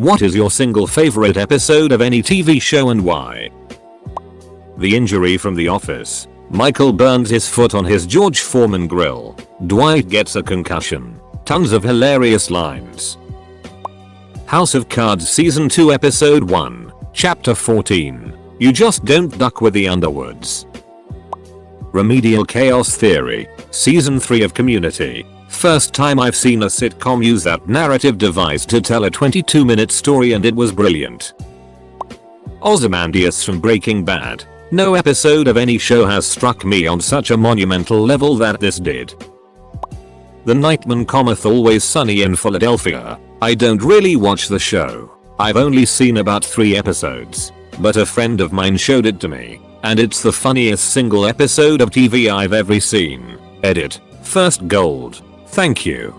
What is your single favorite episode of any TV show and why? The injury from The Office. Michael burns his foot on his George Foreman grill. Dwight gets a concussion. Tons of hilarious lines. House of Cards Season 2 Episode 1, Chapter 14. You just don't duck with the Underwoods. Remedial Chaos Theory. Season 3 of Community. First time I've seen a sitcom use that narrative device to tell a 22-minute story and it was brilliant. Ozymandias from Breaking Bad. No episode of any show has struck me on such a monumental level that this did. The Nightman cometh Always Sunny in Philadelphia. I don't really watch the show. I've only seen about 3 episodes. But a friend of mine showed it to me. And it's the funniest single episode of TV I've ever seen. Edit. First gold. Thank you.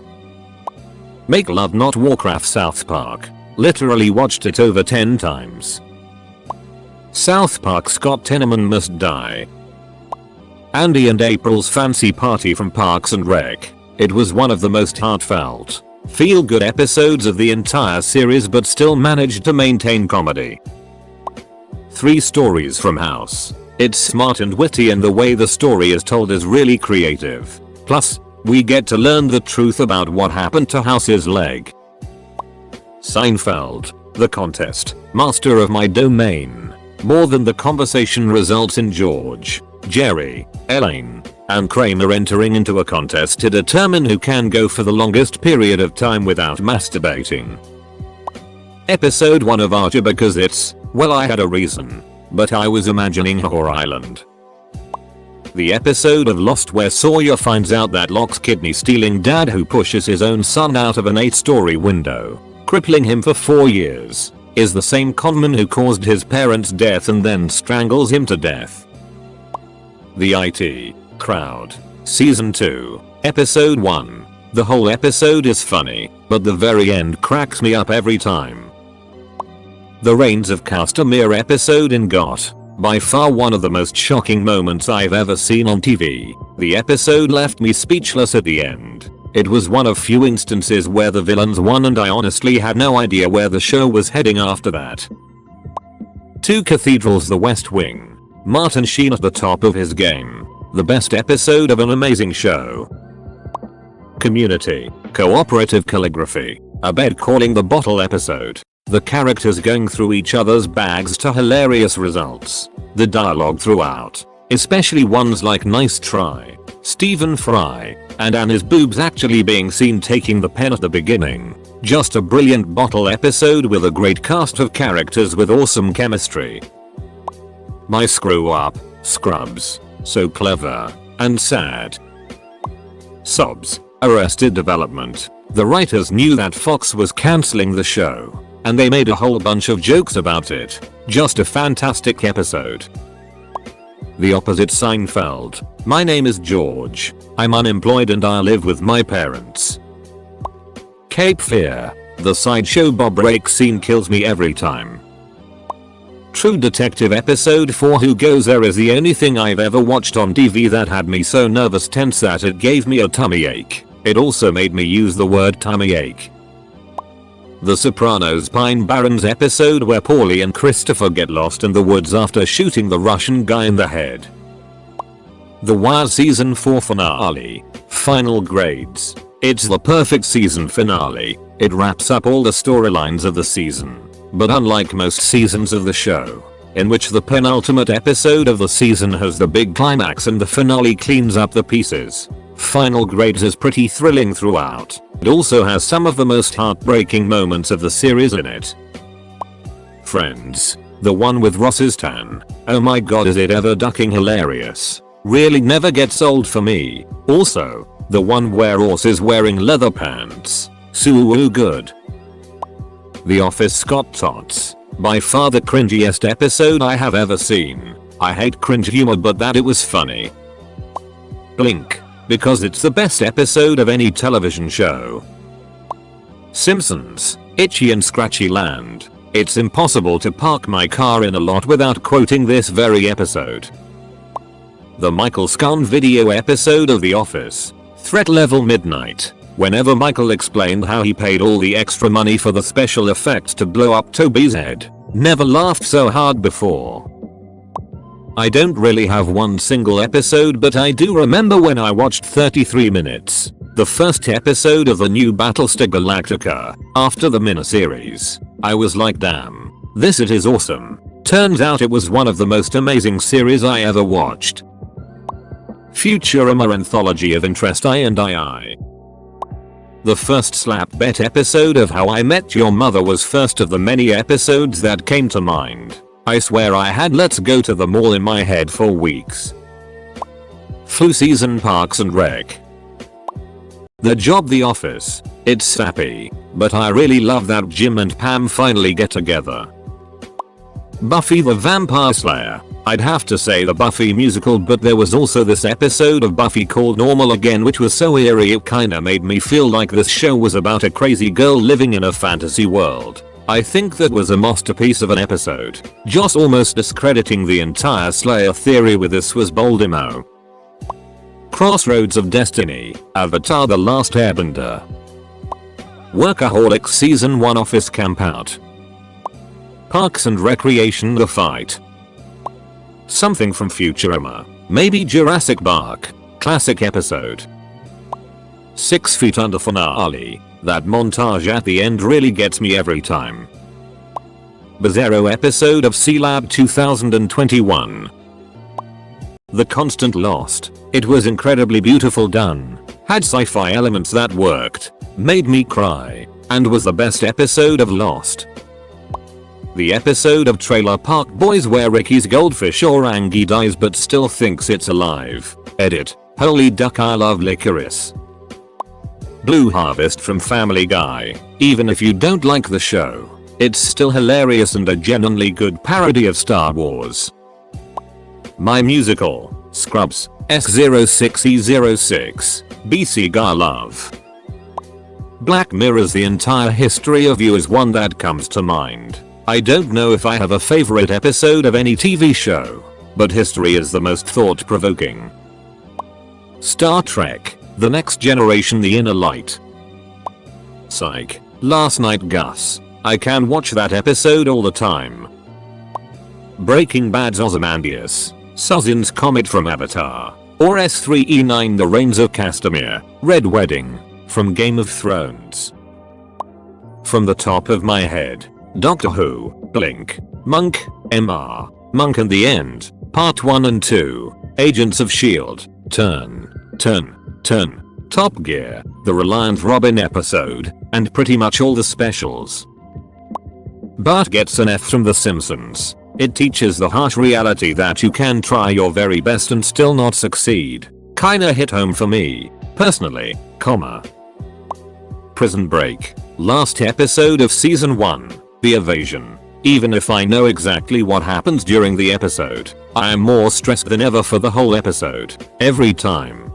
Make Love Not Warcraft South Park. Literally watched it over 10 times. South Park Scott Tenorman must die. Andy and April's fancy party from Parks and Rec. It was one of the most heartfelt, feel-good episodes of the entire series but still managed to maintain comedy. 3 stories from House. It's smart and witty and the way the story is told is really creative. Plus, we get to learn the truth about what happened to House's leg. Seinfeld. The Contest. Master of my domain. More than the conversation results in George, Jerry, Elaine, and Kramer entering into a contest to determine who can go for the longest period of time without masturbating. Episode 1 of Archer because it's, well, I had a reason, but I was imagining Whore Island. The episode of Lost where Sawyer finds out that Locke's kidney-stealing dad who pushes his own son out of an 8-story window, crippling him for 4 years, is the same conman who caused his parents' death and then strangles him to death. The IT Crowd. Season 2, Episode 1. The whole episode is funny, but the very end cracks me up every time. The Reigns of Castamere episode in GOT. By far one of the most shocking moments I've ever seen on TV. The episode left me speechless at the end. It was one of few instances where the villains won and I honestly had no idea where the show was heading after that. 2 Cathedrals The West Wing. Martin Sheen at the top of his game. The best episode of an amazing show. Community. Cooperative Calligraphy. A bed calling the bottle episode. The characters going through each other's bags to hilarious results. The dialogue throughout. Especially ones like Nice Try, Stephen Fry, and Anna's boobs actually being seen taking the pen at the beginning. Just a brilliant bottle episode with a great cast of characters with awesome chemistry. My screw up, Scrubs. So clever and sad. Sobs. Arrested Development. The writers knew that Fox was cancelling the show, and they made a whole bunch of jokes about it. Just a fantastic episode. The Opposite Seinfeld. My name is George. I'm unemployed and I live with my parents. Cape Fear. The sideshow Bob Rake scene kills me every time. True Detective Episode 4 Who Goes There is the only thing I've ever watched on TV that had me so nervous tense that it gave me a tummy ache. It also made me use the word tummy ache. The Sopranos Pine Barrens episode where Paulie and Christopher get lost in the woods after shooting the Russian guy in the head. The Wire Season 4 Finale. Final grades. It's the perfect season finale. It wraps up all the storylines of the season. But unlike most seasons of the show, in which the penultimate episode of the season has the big climax and the finale cleans up the pieces, Final Grades is pretty thrilling throughout. It also has some of the most heartbreaking moments of the series in it. Friends. The one with Ross's tan. Oh my god, is it ever ducking hilarious. Really never gets old for me. Also, the one where Ross is wearing leather pants. So good. The Office Scott Tots. By far the cringiest episode I have ever seen. I hate cringe humor but that it was funny. Blink. Because it's the best episode of any television show. Simpsons. Itchy and Scratchy Land. It's impossible to park my car in a lot without quoting this very episode. The Michael Scone video episode of The Office. Threat Level Midnight. Whenever Michael explained how he paid all the extra money for the special effects to blow up Toby's head. Never laughed so hard before. I don't really have one single episode, but I do remember when I watched 33 Minutes, the first episode of the new Battlestar Galactica, after the miniseries. I was like, damn, this it is awesome. Turns out it was one of the most amazing series I ever watched. Futurama Anthology of Interest I. The first slap bet episode of How I Met Your Mother was first of the many episodes that came to mind. I swear I had Let's Go to the Mall in my head for weeks. Flu season Parks and Rec. The Job The Office. It's sappy, but I really love that Jim and Pam finally get together. Buffy the Vampire Slayer. I'd have to say the Buffy musical, but there was also this episode of Buffy called Normal Again, which was so eerie it kinda made me feel like this show was about a crazy girl living in a fantasy world. I think that was a masterpiece of an episode. Just almost discrediting the entire Slayer theory with this was boldemo. Crossroads of Destiny. Avatar: The Last Airbender. Workaholics Season 1 Office Campout. Parks and Recreation The Fight. Something from Futurama. Maybe Jurassic Park. Classic episode. 6 Feet Under finale. That montage at the end really gets me every time. Bizarro episode of C-Lab 2021. The Constant Lost. It was incredibly beautiful done. Had sci-fi elements that worked. Made me cry. And was the best episode of Lost. The episode of Trailer Park Boys where Ricky's goldfish orangi dies but still thinks it's alive. Edit. Holy duck, I love licorice. Blue Harvest from Family Guy. Even if you don't like the show, it's still hilarious and a genuinely good parody of Star Wars. My Musical. Scrubs. S06E06. BC Guy Love. Black Mirror's The Entire History of You is one that comes to mind. I don't know if I have a favorite episode of any TV show, but history is the most thought-provoking. Star Trek. The Next Generation, The Inner Light. Psych. Last Night Gus. I can watch that episode all the time. Breaking Bad's Ozymandias. Suzin's Comet from Avatar. Or S3E9 The Reigns of Castamere. Red Wedding. From Game of Thrones. From the top of my head. Doctor Who. Blink. Monk. MR. Monk and the End. Part 1 and 2. Agents of S.H.I.E.L.D. Turn. Top Gear. The Reliant Robin episode. And pretty much all the specials. Bart gets an F from The Simpsons. It teaches the harsh reality that you can try your very best and still not succeed. Kinda hit home for me, personally, Prison Break. Last episode of season 1, The Evasion. Even if I know exactly what happens during the episode, I am more stressed than ever for the whole episode, every time.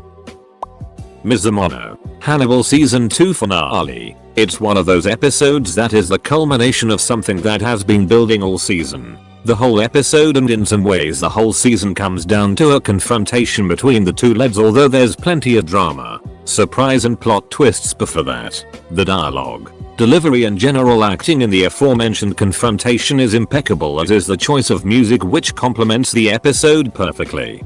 Mizumono. Hannibal season 2 finale. It's one of those episodes that is the culmination of something that has been building all season. The whole episode and in some ways the whole season comes down to a confrontation between the two leads, although there's plenty of drama, surprise and plot twists before that. The dialogue, delivery and general acting in the aforementioned confrontation is impeccable, as is the choice of music which complements the episode perfectly.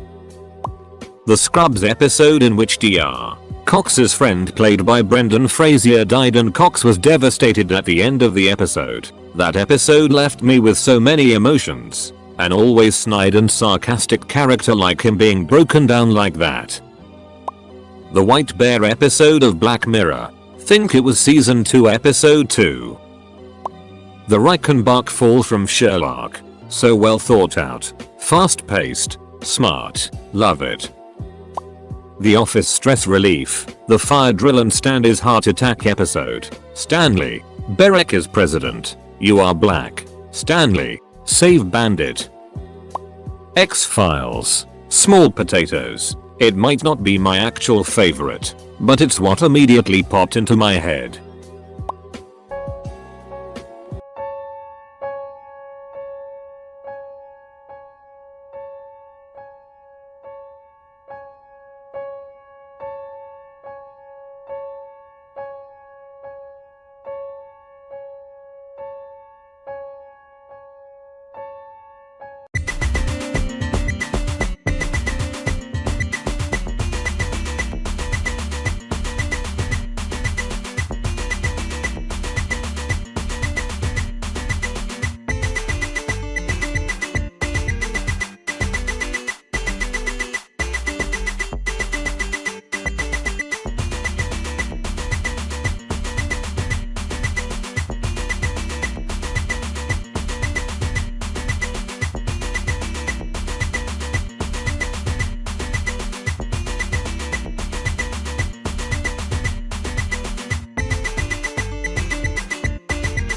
The Scrubs episode in which Dr. Cox's friend played by Brendan Fraser died and Cox was devastated at the end of the episode. That episode left me with so many emotions. An always snide and sarcastic character like him being broken down like that. The White Bear episode of Black Mirror. Think it was season 2 episode 2. The Reichenbach fall from Sherlock. So well thought out. Fast paced. Smart. Love it. The Office stress relief. The fire drill and Stanley's heart attack episode. Stanley. Beric is president. You are black. Stanley. Save Bandit. X-Files. Small potatoes. It might not be my actual favorite, but it's what immediately popped into my head.